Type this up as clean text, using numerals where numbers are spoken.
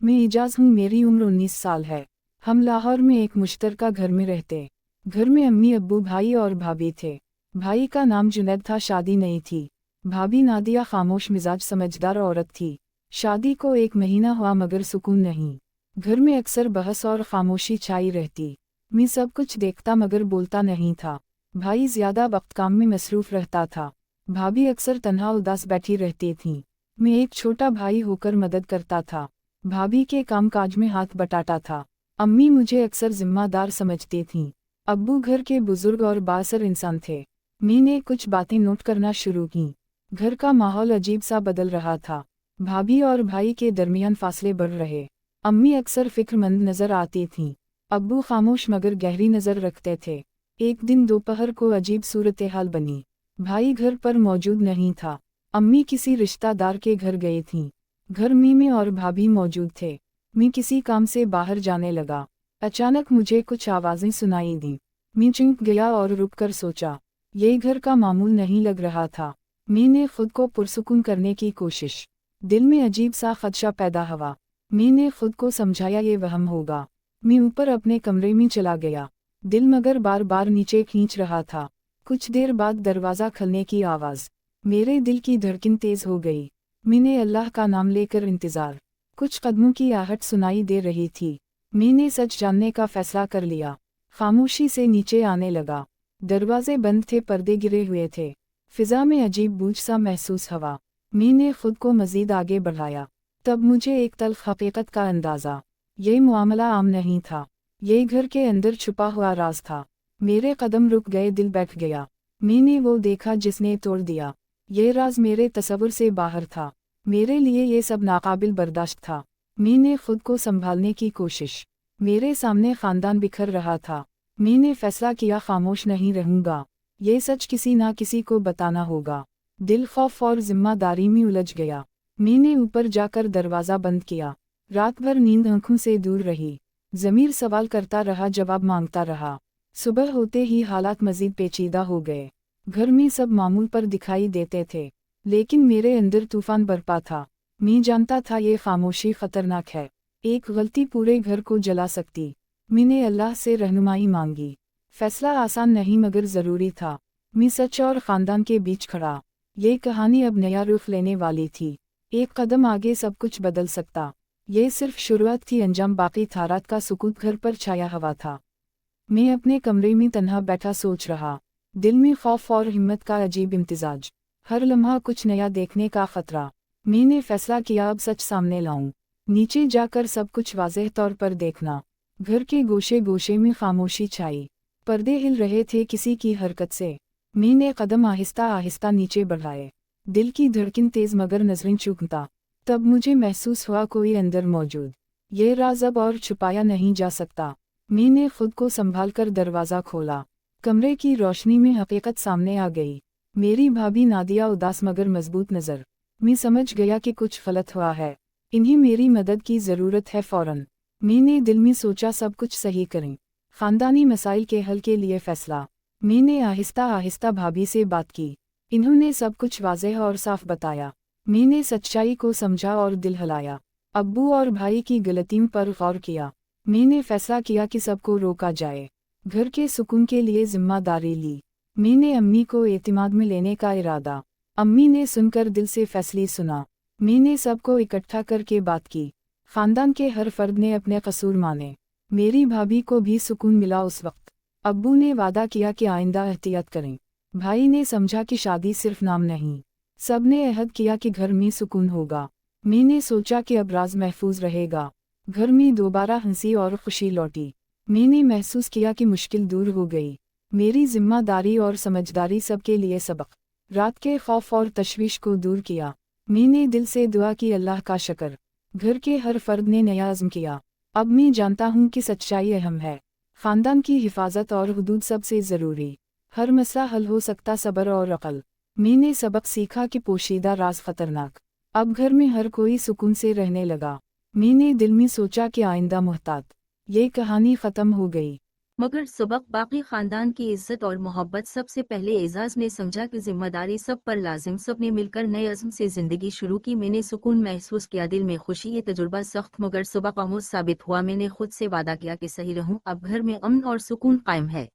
मैं इजाज़ हूँ, मेरी उम्र 19 साल है। हम लाहौर में एक मुश्तरका घर में रहते। घर में अम्मी, अब्बू, भाई और भाभी थे। भाई का नाम जुनैद था, शादी नहीं थी। भाभी नादिया खामोश मिजाज समझदार औरत थी। शादी को 1 महीना हुआ मगर सुकून नहीं। घर में अक्सर बहस और खामोशी छाई रहती। मैं सब कुछ देखता मगर बोलता नहीं था। भाई ज़्यादा वक्त काम में मसरूफ़ रहता था। भाभी अक्सर तन्हा उदास बैठी रहती थीं। मैं एक छोटा भाई होकर मदद करता था। भाभी के कामकाज में हाथ बटाता था। अम्मी मुझे अक्सर जिम्मेदार समझती थीं। अब्बू घर के बुजुर्ग और बाअसर इंसान थे। मैंने कुछ बातें नोट करना शुरू की। घर का माहौल अजीब सा बदल रहा था। भाभी और भाई के दरमियान फासले बढ़ रहे। अम्मी अक्सर फिक्रमंद नजर आती थीं। अब्बू खामोश मगर गहरी नज़र रखते थे। एक दिन दोपहर को अजीब सूरत हाल बनी। भाई घर पर मौजूद नहीं था। अम्मी किसी रिश्तेदार के घर गई थीं। घर में और भाभी मौजूद थे। मैं किसी काम से बाहर जाने लगा। अचानक मुझे कुछ आवाज़ें सुनाई दीं। मैं चौंक गया और रुककर सोचा, ये घर का मामूल नहीं लग रहा था। मैंने खुद को पुरसुकून करने की कोशिश। दिल में अजीब सा खदशा पैदा हुआ। मैंने खुद को समझाया ये वहम होगा। मैं ऊपर अपने कमरे में चला गया। दिल मगर बार बार नीचे खींच रहा था। कुछ देर बाद दरवाज़ा खुलने की आवाज़। मेरे दिल की धड़कन तेज़ हो गई। मैंने अल्लाह का नाम लेकर इंतज़ार। कुछ कदमों की आहट सुनाई दे रही थी। मैंने सच जानने का फैसला कर लिया। खामोशी से नीचे आने लगा। दरवाजे बंद थे, पर्दे गिरे हुए थे। फिजा में अजीब बोझ सा महसूस हुआ। मैंने खुद को मज़ीद आगे बढ़ाया। तब मुझे एक तल्ख हकीकत का अंदाज़ा। ये मामला आम नहीं था। ये घर के अंदर छुपा हुआ राज था। मेरे कदम रुक गए, दिल बैठ गया। मैंने वो देखा जिसने तोड़ दिया। ये राज मेरे तसव्वुर से बाहर था। मेरे लिए ये सब नाकाबिल बर्दाश्त था। मैंने खुद को संभालने की कोशिश। मेरे सामने ख़ानदान बिखर रहा था। मैंने फैसला किया, खामोश नहीं रहूँगा। ये सच किसी ना किसी को बताना होगा। दिल खौफ और जिम्मेदारी में उलझ गया। मैंने ऊपर जाकर दरवाज़ा बंद किया। रात भर नींद आँखों से दूर रही। ज़मीर सवाल करता रहा, जवाब मांगता रहा। सुबह होते ही हालात मज़ीद पेचीदा हो गए। घर में सब मामूल पर दिखाई देते थे, लेकिन मेरे अंदर तूफान बरपा था। मैं जानता था ये खामोशी खतरनाक है। एक गलती पूरे घर को जला सकती। मैंने अल्लाह से रहनुमाई मांगी। फैसला आसान नहीं मगर ज़रूरी था। मैं सच और ख़ानदान के बीच खड़ा। ये कहानी अब नया रुख लेने वाली थी। एक कदम आगे सब कुछ बदल सकता। ये सिर्फ शुरुआत थी, अंजाम बाकी था। रात का सुकूत घर पर छाया हुआ था। मैं अपने कमरे में तन्हा बैठा सोच रहा। दिल में खौफ और हिम्मत का अजीब इम्तिजाज। हर लम्हा कुछ नया देखने का खतरा। मैंने फैसला किया, अब सच सामने लाऊं। नीचे जाकर सब कुछ वाज़ेह तौर पर देखना। घर के गोशे गोशे में खामोशी छाई। पर्दे हिल रहे थे किसी की हरकत से। मैंने कदम आहिस्ता आहिस्ता नीचे बढ़ाए। दिल की धड़कन तेज़ मगर नजरें चूकता। तब मुझे महसूस हुआ कोई अंदर मौजूद। ये राज अब और छुपाया नहीं जा सकता। मैंने खुद को संभाल कर दरवाज़ा खोला। कमरे की रोशनी में हकीकत सामने आ गई। मेरी भाभी नादिया उदास मगर मजबूत नज़र। मैं समझ गया कि कुछ गलत हुआ है। इन्हें मेरी मदद की ज़रूरत है फ़ौरन। मैंने दिल में सोचा, सब कुछ सही करें। ख़ानदानी मसाइल के हल के लिए फ़ैसला। मैंने आहिस्ता आहिस्ता भाभी से बात की। इन्होंने सब कुछ वाज़ेह और साफ बताया। मैंने सच्चाई को समझा और दिल हिलाया। अब्बू और भाई की गलतियों पर गौर किया। मैंने फैसला किया कि सबको रोका जाए। घर के सुकून के लिए जिम्मेदारी ली। मैंने अम्मी को एतमाद में लेने का इरादा। अम्मी ने सुनकर दिल से फैसले सुना। मैंने सबको इकट्ठा करके बात की। ख़ानदान के हर फर्द ने अपने कसूर माने। मेरी भाभी को भी सुकून मिला उस वक्त। अब्बू ने वादा किया कि आइंदा एहतियात करें। भाई ने समझा कि शादी सिर्फ नाम नहीं। सब ने अहद किया कि घर में सुकून होगा। मैंने सोचा कि अब राज महफूज रहेगा। घर में दोबारा हंसी और खुशी लौटी। मैंने महसूस किया कि मुश्किल दूर हो गई। मेरी जिम्मेदारी और समझदारी सबके लिए सबक। रात के खौफ और तशवीश को दूर किया। मैंने दिल से दुआ की, अल्लाह का शुक्र। घर के हर फर्द ने नया अज़्म किया। अब मैं जानता हूँ कि सच्चाई अहम है। ख़ानदान की हिफाजत और हुदूद सबसे ज़रूरी। हर मसला हल हो सकता सब्र और अक़ल। मैंने सबक सीखा कि पोशीदा राज खतरनाक। अब घर में हर कोई सुकून से रहने लगा। मैंने दिल में सोचा कि आइंदा मुहतात। ये कहानी ख़त्म हो गई। मगर सबक बाकी खानदान की इज्जत और मोहब्बत सबसे पहले। एजाज ने समझा कि जिम्मेदारी सब पर लाजिम, सब ने मिलकर नए अज़्म से जिंदगी शुरू की। मैंने सुकून महसूस किया, दिल में खुशी। ये तजुर्बा सख्त मगर सबक आमूज साबित हुआ। मैंने खुद से वादा किया कि सही रहूं। अब घर में अमन और सुकून कायम है।